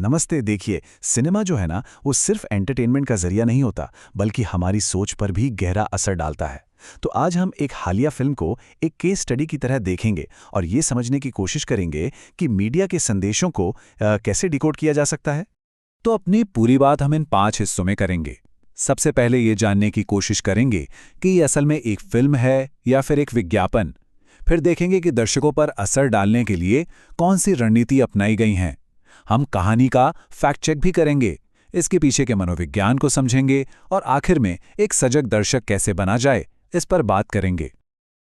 नमस्ते। देखिए, सिनेमा जो है ना, वो सिर्फ एंटरटेनमेंट का जरिया नहीं होता, बल्कि हमारी सोच पर भी गहरा असर डालता है। तो आज हम एक हालिया फिल्म को एक केस स्टडी की तरह देखेंगे और ये समझने की कोशिश करेंगे कि मीडिया के संदेशों को कैसे डिकोड किया जा सकता है। तो अपनी पूरी बात हम इन 5 हिस्सों में करेंगे। सबसे पहले ये जानने की कोशिश करेंगे कि ये असल में एक फिल्म है या फिर एक विज्ञापन। फिर देखेंगे कि दर्शकों पर असर डालने के लिए कौन सी रणनीति अपनाई गई हैं। हम कहानी का फैक्ट चेक भी करेंगे, इसके पीछे के मनोविज्ञान को समझेंगे और आखिर में एक सजग दर्शक कैसे बना जाए, इस पर बात करेंगे।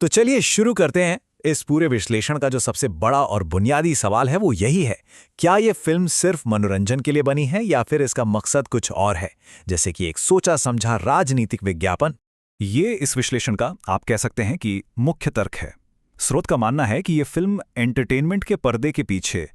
तो चलिए शुरू करते हैं। इस पूरे विश्लेषण का जो सबसे बड़ा और बुनियादी सवाल है वो यही है, क्या ये फिल्म सिर्फ मनोरंजन के लिए बनी है या फिर इसका मकसद कुछ और है, जैसे कि एक सोचा समझा राजनीतिक विज्ञापन। ये इस विश्लेषण का आप कह सकते हैं कि मुख्य तर्क है। स्रोत का मानना है कि ये फिल्म एंटरटेनमेंट के पर्दे के पीछे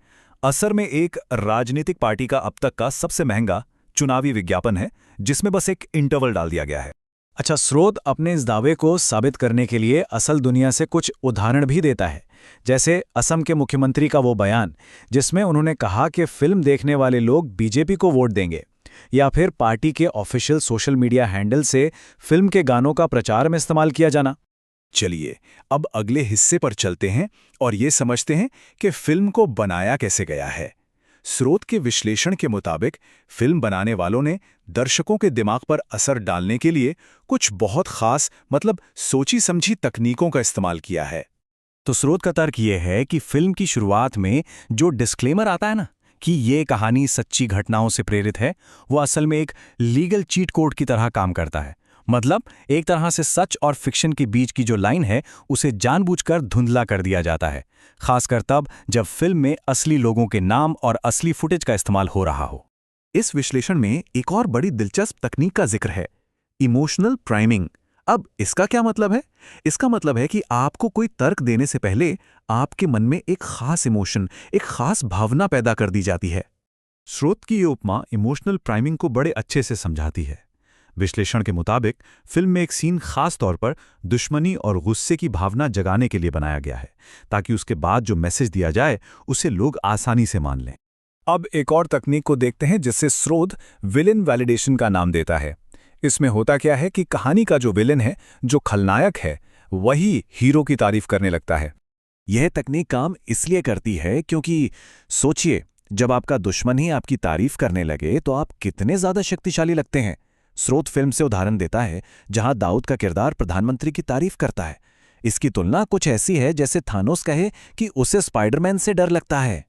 असर में एक राजनीतिक पार्टी का अब तक का सबसे महंगा चुनावी विज्ञापन है, जिसमें बस एक इंटरवल डाल दिया गया है। अच्छा, स्रोत अपने इस दावे को साबित करने के लिए असल दुनिया से कुछ उदाहरण भी देता है, जैसे असम के मुख्यमंत्री का वो बयान जिसमें उन्होंने कहा कि फिल्म देखने वाले लोग बीजेपी को वोट देंगे, या फिर पार्टी के ऑफिशियल सोशल मीडिया हैंडल से फिल्म के गानों का प्रचार में इस्तेमाल किया जाना। चलिए अब अगले हिस्से पर चलते हैं और ये समझते हैं कि फिल्म को बनाया कैसे गया है। स्रोत के विश्लेषण के मुताबिक फिल्म बनाने वालों ने दर्शकों के दिमाग पर असर डालने के लिए कुछ बहुत खास सोची समझी तकनीकों का इस्तेमाल किया है। तो स्रोत का तर्क ये है कि फिल्म की शुरुआत में जो डिस्क्लेमर आता है ना कि ये कहानी सच्ची घटनाओं से प्रेरित है, वो असल में एक लीगल चीट कोड की तरह काम करता है। मतलब एक तरह से सच और फिक्शन के बीच की जो लाइन है उसे जानबूझकर धुंधला कर दिया जाता है, खासकर तब जब फिल्म में असली लोगों के नाम और असली फुटेज का इस्तेमाल हो रहा हो। इस विश्लेषण में एक और बड़ी दिलचस्प तकनीक का जिक्र है, इमोशनल प्राइमिंग। अब इसका क्या मतलब है? इसका मतलब है कि आपको कोई तर्क देने से पहले आपके मन में एक खास इमोशन, एक खास भावना पैदा कर दी जाती है। स्रोत की ये उपमा इमोशनल प्राइमिंग को बड़े अच्छे से समझाती है। विश्लेषण के मुताबिक फिल्म में एक सीन खास तौर पर दुश्मनी और गुस्से की भावना जगाने के लिए बनाया गया है, ताकि उसके बाद जो मैसेज दिया जाए उसे लोग आसानी से मान लें। अब एक और तकनीक को देखते हैं जिससे स्रोत विलेन वैलिडेशन का नाम देता है। इसमें होता क्या है कि कहानी का जो विलेन है, जो खलनायक है, वही हीरो की तारीफ करने लगता है। यह तकनीक काम इसलिए करती है क्योंकि सोचिए, जब आपका दुश्मन ही आपकी तारीफ करने लगे तो आप कितने ज्यादा शक्तिशाली लगते हैं। स्रोत फिल्म से उदाहरण देता है जहां दाऊद का किरदार प्रधानमंत्री की तारीफ करता है। इसकी तुलना कुछ ऐसी है जैसे थानोस कहे कि उसे स्पाइडरमैन से डर लगता है।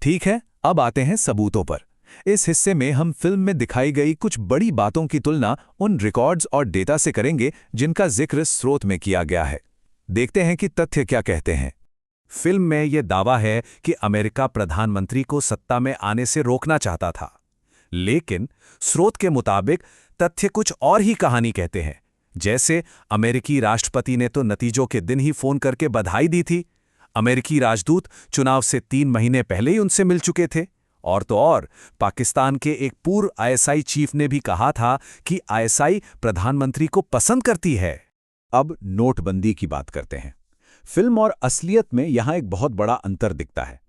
ठीक है, अब आते हैं सबूतों पर। इस हिस्से में हम फिल्म में दिखाई गई कुछ बड़ी बातों की तुलना उन रिकॉर्ड्स और डेटा से करेंगे जिनका जिक्र स्रोत में किया गया है। देखते हैं कि तथ्य क्या कहते हैं। फिल्म में यह दावा है कि अमेरिका प्रधानमंत्री को सत्ता में आने से रोकना चाहता था, लेकिन स्रोत के मुताबिक तथ्य कुछ और ही कहानी कहते हैं। जैसे अमेरिकी राष्ट्रपति ने तो नतीजों के दिन ही फोन करके बधाई दी थी। अमेरिकी राजदूत चुनाव से 3 महीने पहले ही उनसे मिल चुके थे। और तो और पाकिस्तान के एक पूर्व आईएसआई चीफ ने भी कहा था कि आईएसआई प्रधानमंत्री को पसंद करती है। अब नोटबंदी की बात करते हैं। फिल्म और असलियत में यहां एक बहुत बड़ा अंतर दिखता है।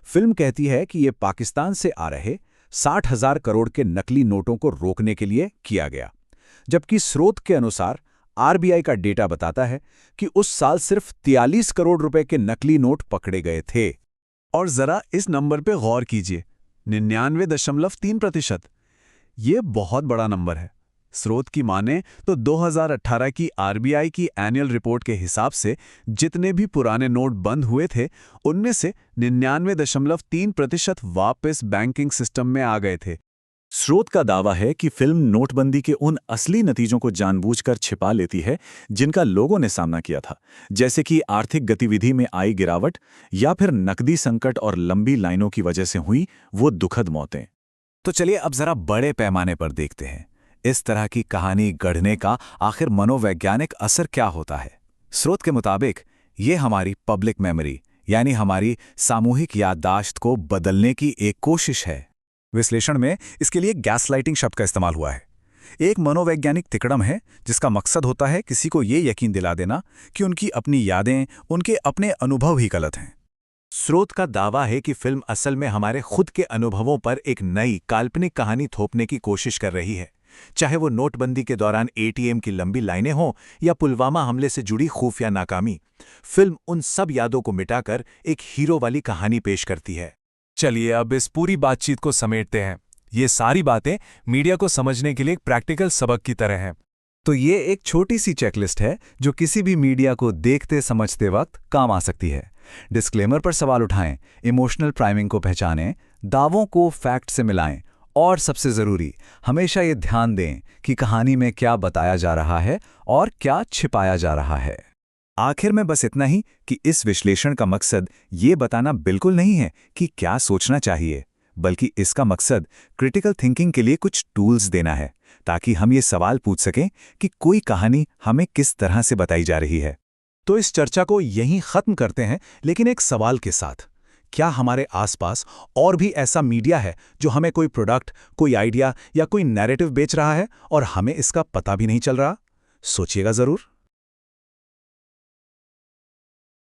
फिल्म कहती है कि यह पाकिस्तान से आ रहे 60,000 करोड़ के नकली नोटों को रोकने के लिए किया गया, जबकि स्रोत के अनुसार आरबीआई का डेटा बताता है कि उस साल सिर्फ 43 करोड़ रुपए के नकली नोट पकड़े गए थे। और जरा इस नंबर पे गौर कीजिए, 99.3%। ये बहुत बड़ा नंबर है। स्रोत की माने तो 2018 की आरबीआई की एनुअल रिपोर्ट के हिसाब से जितने भी पुराने नोट बंद हुए थे, उनमें से 99.3% वापस बैंकिंग सिस्टम में आ गए थे। स्रोत का दावा है कि फिल्म नोटबंदी के उन असली नतीजों को जानबूझकर छिपा लेती है जिनका लोगों ने सामना किया था, जैसे कि आर्थिक गतिविधि में आई गिरावट या फिर नकदी संकट और लंबी लाइनों की वजह से हुई वो दुखद मौतें। तो चलिए अब जरा बड़े पैमाने पर देखते हैं, इस तरह की कहानी गढ़ने का आखिर मनोवैज्ञानिक असर क्या होता है। स्रोत के मुताबिक ये हमारी पब्लिक मेमोरी यानी हमारी सामूहिक याददाश्त को बदलने की एक कोशिश है। विश्लेषण में इसके लिए गैसलाइटिंग शब्द का इस्तेमाल हुआ है। एक मनोवैज्ञानिक तिकड़म है जिसका मकसद होता है किसी को ये यकीन दिला देना कि उनकी अपनी यादें, उनके अपने अनुभव ही गलत हैं। स्रोत का दावा है कि फिल्म असल में हमारे खुद के अनुभवों पर एक नई काल्पनिक कहानी थोपने की कोशिश कर रही है, चाहे वो नोटबंदी के दौरान एटीएम की लंबी लाइनें हों या पुलवामा हमले से जुड़ी खुफिया नाकामी। फिल्म उन सब यादों को मिटाकर एक हीरो वाली कहानी पेश करती है। चलिए अब इस पूरी बातचीत को समेटते हैं। ये सारी बातें मीडिया को समझने के लिए एक प्रैक्टिकल सबक की तरह हैं। तो ये एक छोटी सी चेकलिस्ट है जो किसी भी मीडिया को देखते समझते वक्त काम आ सकती है। डिस्क्लेमर पर सवाल उठाएं, इमोशनल प्राइमिंग को पहचानें, दावों को फैक्ट से मिलाएं और सबसे ज़रूरी, हमेशा ये ध्यान दें कि कहानी में क्या बताया जा रहा है और क्या छिपाया जा रहा है। आखिर में बस इतना ही कि इस विश्लेषण का मकसद ये बताना बिल्कुल नहीं है कि क्या सोचना चाहिए, बल्कि इसका मकसद क्रिटिकल थिंकिंग के लिए कुछ टूल्स देना है, ताकि हम ये सवाल पूछ सकें कि कोई कहानी हमें किस तरह से बताई जा रही है। तो इस चर्चा को यहीं खत्म करते हैं, लेकिन एक सवाल के साथ। क्या हमारे आसपास और भी ऐसा मीडिया है जो हमें कोई प्रोडक्ट, कोई आइडिया या कोई नैरेटिव बेच रहा है और हमें इसका पता भी नहीं चल रहा? सोचिएगा ज़रूर।